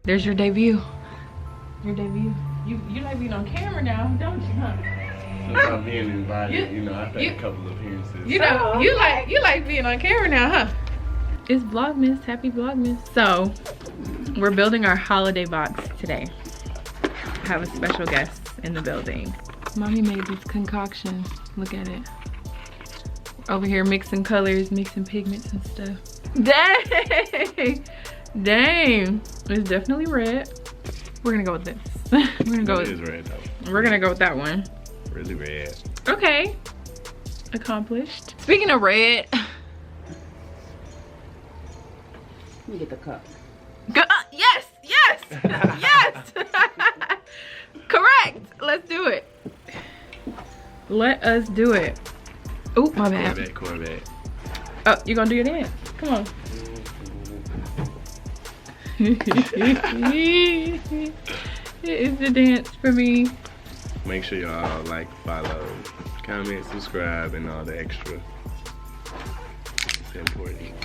There's your debut. Your debut. You like being on camera now, don't you, huh? Since I'm being invited, I've had a couple of appearances. You like being on camera now, huh? It's Vlogmas, happy Vlogmas. So, we're building our holiday box today. I have a special guest in the building. Mommy made this concoction. Look at it. Over here mixing colors, mixing pigments and stuff. Dang! Dang! It's definitely red. We're gonna go with this. We're gonna go with, it is red though. We're gonna go with that one. Really red. Okay. Accomplished. Speaking of red. Let me get the cup. Yes! Yes! Yes! Correct! Let's do it. Let us do it. Oh, my bad. Corvette. Oh, you gonna do your dance? Come on. It's the dance for me. Make sure y'all like, follow, comment, subscribe, and all the extra. It's important.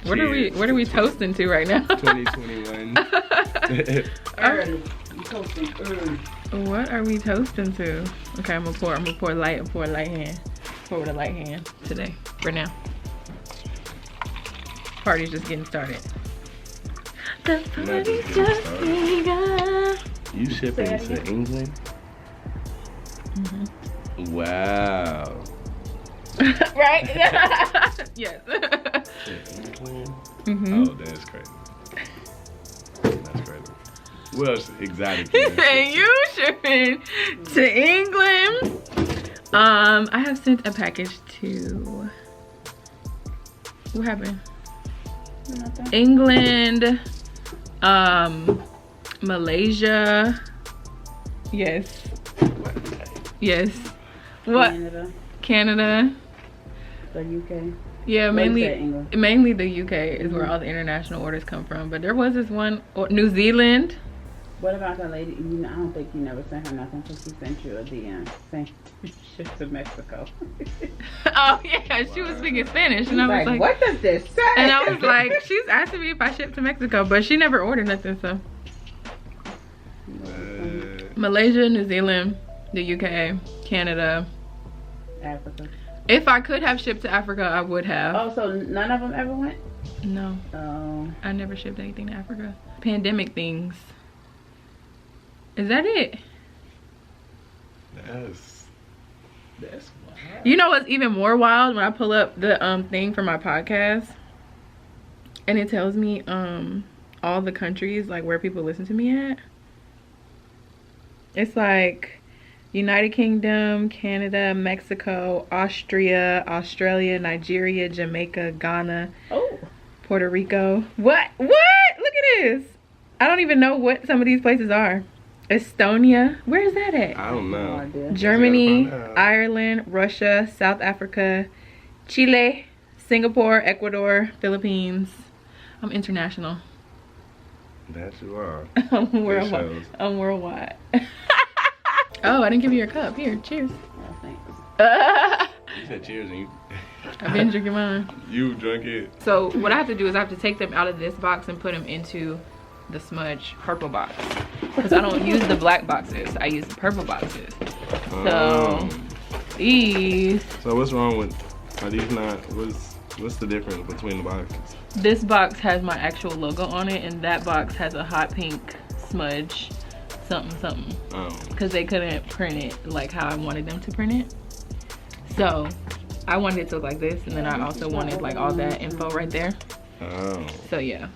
What are we toasting to right now? 2021. Early. You toasting early. What are we toasting to? Okay, I'm gonna pour light hand. Pour with a light hand today, for now. Party's just getting started. The party's just begun. You shipping to England? Mm-hmm. Wow. Right? Yes. England? Mm-hmm. Oh, that's crazy. That's crazy. Well, exotic. You shipping to England? I have sent a package to. What happened? England, Malaysia. Yes. Yes. What? Canada. The UK. Yeah, mainly the UK is where all the international orders come from. But there was this one, New Zealand. What about that lady? I don't think you never sent her nothing because she sent you a DM saying ship to Mexico. Oh yeah, she was speaking Spanish, and I was like, "What does this say?" And I was like, "She's asking me if I ship to Mexico, but she never ordered nothing." So, Malaysia, New Zealand, the UK, Canada, Africa. If I could have shipped to Africa, I would have. Oh, so none of them ever went? No. Oh. I never shipped anything to Africa. Pandemic things. Is that it? That's wild. You know what's even more wild? When I pull up the thing for my podcast and it tells me all the countries, like where people listen to me at. It's like United Kingdom, Canada, Mexico, Austria, Australia, Nigeria, Jamaica, Ghana, Puerto Rico. What? Look at this. I don't even know what some of these places are. Estonia. Where is that at? I don't know. Germany, Ireland, Russia, South Africa, Chile, Singapore, Ecuador, Philippines. I'm international. That you are. I'm worldwide. I'm worldwide. Oh, I didn't give you your cup. Here, cheers. Oh, thanks. You said cheers and I've been drinking mine. You drank it. So what I have to do is I have to take them out of this box and put them into the Smudge purple box. Because I don't use the black boxes. I use the purple boxes. So these. So what's wrong with, are these not, what's the difference between the boxes? This box has my actual logo on it, and that box has a hot pink Smudge something. Because they couldn't print it like how I wanted them to print it. So I wanted it to look like this, and then I also wanted like all that info right there. Oh. So yeah.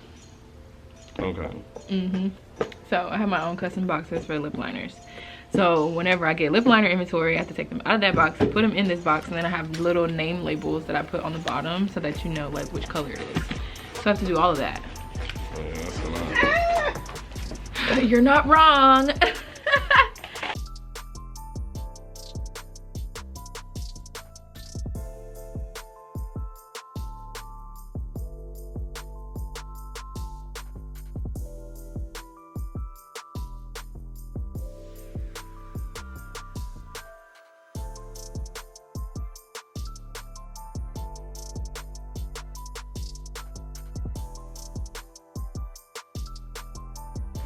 Okay. So I have my own custom boxes for lip liners. So whenever I get lip liner inventory, I have to take them out of that box, put them in this box, and then I have little name labels that I put on the bottom so that you know like which color it is. So I have to do all of that. Oh, yeah, that's a lot. You're not wrong.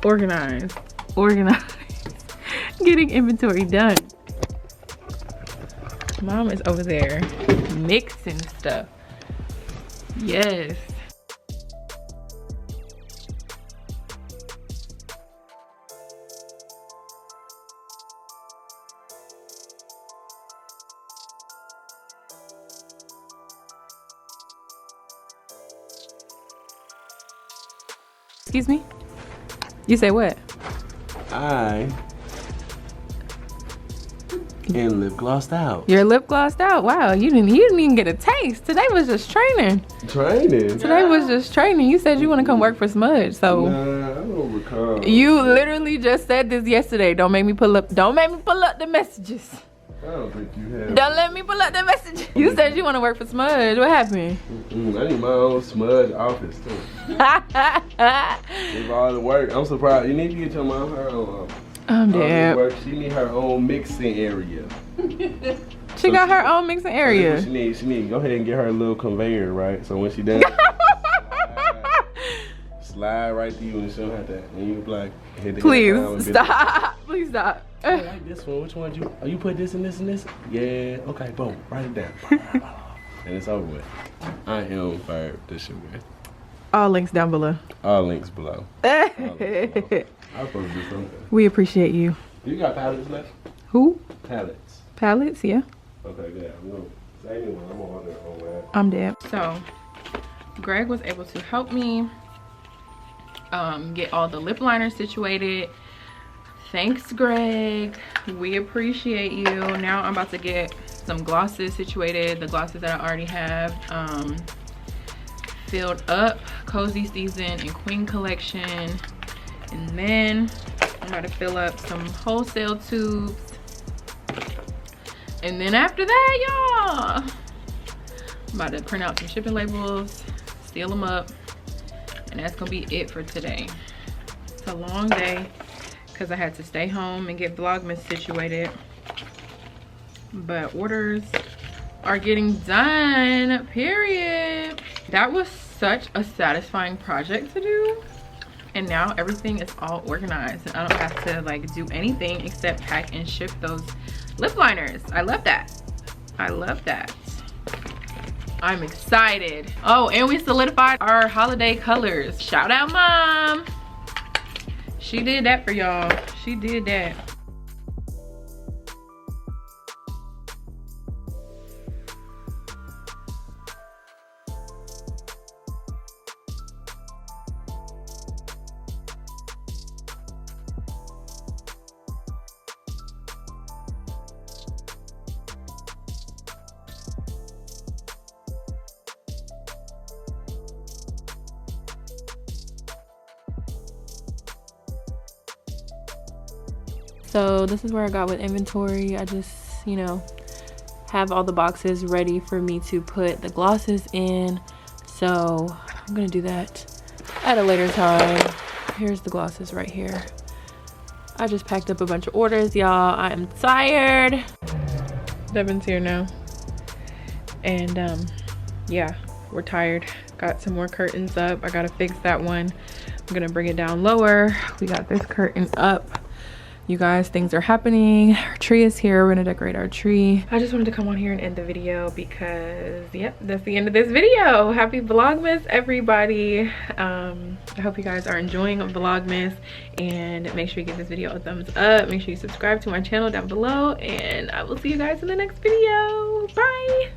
Organize. Organize. Getting inventory done. Mom is over there mixing stuff. Yes. Excuse me? You say what? I am lip glossed out. You're lip glossed out. Wow, you didn't even get a taste. Today was just training. Training? Today was just training. You said you want to come work for Smudge, so. Nah, I don't recall. You literally just said this yesterday. Don't make me pull up the messages. I don't think you have. Don't let me pull up the messages. You said you want to work for Smudge. What happened? I need my own Smudge office too. It's all the work. I'm surprised. You need to get your mom her own office. I'm dead. She need her own mixing area. She got her own mixing area. She need. Go ahead and get her a little conveyor, right? So when she done, slide right to you, and she don't have that. And you be like, hit the please stop. Please stop. I like this one. Which one you? Oh, you put this and this and this? Yeah. Okay. Boom. Write it down. And it's over with. I am fired. This shit, man. All links down below. All links below. I'm supposed to do something. We appreciate you. You got pallets left? Who? Pallets. Pallets, yeah. Okay, good. I'm gonna say anyone. I'm gonna order it on that. I'm dead. So, Greg was able to help me get all the lip liners situated. Thanks, Greg. We appreciate you. Now I'm about to get some glosses situated. The glosses that I already have filled up. Cozy Season and Queen Collection. And then I'm about to fill up some Wholesale tubes. And then after that, y'all, I'm about to print out some shipping labels, seal them up, and that's gonna be it for today. It's a long day because I had to stay home and get Vlogmas situated. But orders are getting done, period. That was such a satisfying project to do. And now everything is all organized and I don't have to like do anything except pack and ship those lip liners. I love that. I love that. I'm excited. Oh, and we solidified our holiday colors. Shout out Mom. She did that for y'all. She did that. So this is where I got with inventory. I just, you know, have all the boxes ready for me to put the glosses in. So I'm gonna do that at a later time. Here's the glosses right here. I just packed up a bunch of orders, y'all. I am tired. Devin's here now. And yeah, we're tired. Got some more curtains up. I gotta fix that one. I'm gonna bring it down lower. We got this curtain up. You guys, things are happening. Our tree is here. We're gonna decorate our tree. I just wanted to come on here and end the video because, yep, that's the end of this video. Happy Vlogmas, everybody. I hope you guys are enjoying Vlogmas, and make sure you give this video a thumbs up. Make sure you subscribe to my channel down below, and I will see you guys in the next video. Bye.